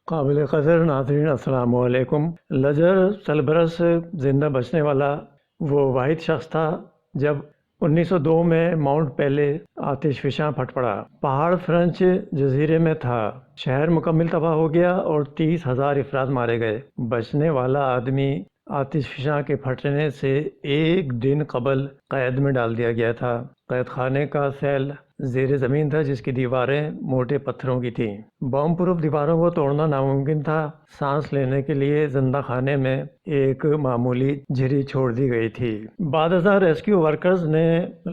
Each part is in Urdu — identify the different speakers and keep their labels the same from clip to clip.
Speaker 1: قابل قدر ناظرین السلام علیکم۔ لجر سلبرس زندہ بچنے والا وہ واحد شخص تھا جب 1902 میں ماؤنٹ پیلے آتش فشاں پھٹ پڑا۔ پہاڑ فرنچ جزیرے میں تھا، شہر مکمل تباہ ہو گیا اور 30,000 افراد مارے گئے۔ بچنے والا آدمی آتش فشاں کے پھٹنے سے ایک دن قبل قید میں ڈال دیا گیا تھا۔ قید خانے کا سیل زیر زمین تھا جس کی دیواریں موٹے پتھروں کی تھیں۔ بم پروف دیواروں کو توڑنا ناممکن تھا۔ سانس لینے کے لیے زندہ خانے میں ایک معمولی جھری چھوڑ دی گئی تھی۔ بعد ازاں ریسکیو ورکرز نے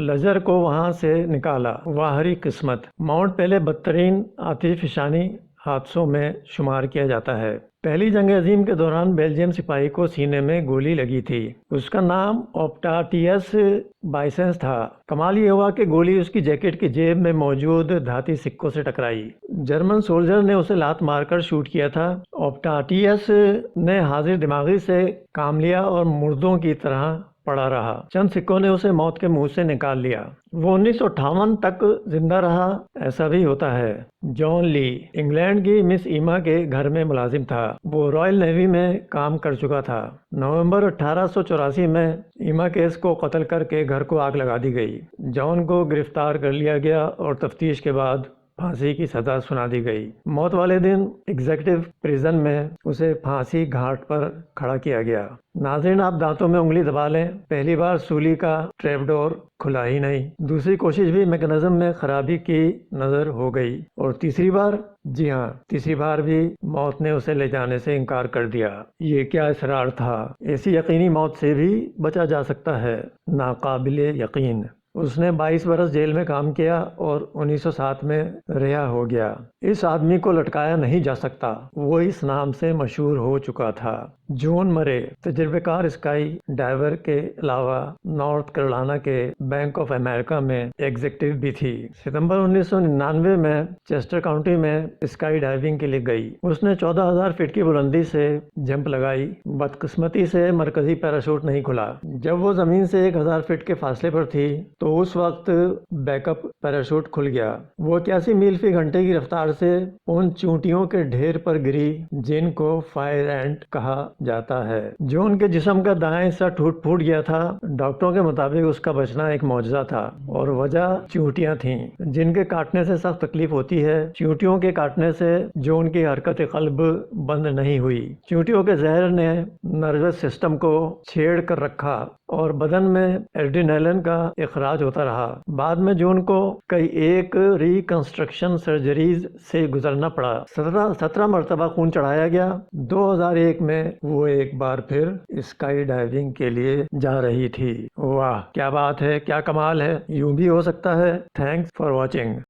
Speaker 1: لجر کو وہاں سے نکالا۔ واہری قسمت۔ ماؤنٹ پیلے بدترین آتش فشانی حادثوں میں شمار کیا جاتا ہے۔ پہلی جنگ عظیم کے دوران بیلجیم سپاہی کو سینے میں گولی لگی تھی۔ اس کا نام آپٹاٹیس بائسنس تھا۔ کمال یہ ہوا کہ گولی اس کی جیکٹ کی جیب میں موجود دھاتی سکوں سے ٹکرائی۔ جرمن سولجر نے اسے لات مار کر شوٹ کیا تھا۔ آپٹاٹیس نے حاضر دماغی سے کام لیا اور مردوں کی طرح پڑا رہا۔ چند سکوں نے اسے موت کے منہ سے نکال لیا۔ وہ 1958 تک زندہ رہا۔ ایسا بھی ہوتا ہے۔ جان لی انگلینڈ کی مس ایما کے گھر میں ملازم تھا۔ وہ رائل نیوی میں کام کر چکا تھا۔ نومبر 1884 میں ایما کیس کو قتل کر کے گھر کو آگ لگا دی گئی۔ جان کو گرفتار کر لیا گیا اور تفتیش کے بعد پھانسی کی سزا سنا دی گئی۔ موت والے دن ایگزیکٹو پریزن میں اسے پھانسی گھاٹ پر کھڑا کیا گیا۔ ناظرین، آپ دانتوں میں انگلی دبا لیں۔ پہلی بار سولی کا ٹریپ ڈور کھلا ہی نہیں۔ دوسری کوشش بھی میکانزم میں خرابی کی نظر ہو گئی، اور تیسری بار، جی ہاں، تیسری بار بھی موت نے اسے لے جانے سے انکار کر دیا۔ یہ کیا اصرار تھا؟ ایسی یقینی موت سے بھی بچا جا سکتا ہے؟ ناقابل یقین۔ اس نے 22 برس جیل میں کام کیا اور 1907 میں رہا ہو گیا۔ اس آدمی کو لٹکایا نہیں جا سکتا، وہ اس نام سے مشہور ہو چکا تھا۔ جون مرے تجربہ کار اسکائی ڈائیور کے علاوہ نارتھ کیرولینا کے بینک آف امریکہ میں ایگزیکٹو بھی تھی۔ ستمبر 1999 میں چیسٹر کاؤنٹی میں اسکائی ڈائیونگ کے لیے گئی۔ اس نے 14,000 فٹ کی بلندی سے جمپ لگائی۔ بدقسمتی سے مرکزی پیراشوٹ نہیں کھلا۔ جب وہ زمین سے 1,000 فٹ کے فاصلے پر تھی تو اس وقت بیک اپ پیراشوٹ کھل گیا۔ وہ 81 میل فی گھنٹے کی رفتار سے ان چونٹیوں کے ڈھیر پر گری جن کو فائر اینٹ کہا جاتا ہے۔ جون کے جسم کا دائیں حصہ ٹوٹ پھوٹ گیا تھا۔ ڈاکٹروں کے مطابق اس کا بچنا ایک معجزہ تھا، اور وجہ چیونٹیاں تھیں جن کے کاٹنے سے سخت تکلیف ہوتی ہے۔ چیونٹیوں کے کاٹنے سے جون کی حرکت قلب بند نہیں ہوئی۔ چیونٹیوں کے زہر نے نروس سسٹم کو چھیڑ کر رکھا اور بدن میں ایڈرینلن کا اخراج ہوتا رہا۔ بعد میں جون کو کئی ایک ریکنسٹرکشن سرجریز سے گزرنا پڑا۔ 17 مرتبہ خون چڑھایا گیا۔ 2001 میں وہ ایک بار پھر اسکائی ڈائیونگ کے لیے جا رہی تھی۔ واہ، کیا بات ہے، کیا کمال ہے! یوں بھی ہو سکتا ہے۔ Thanks for watching.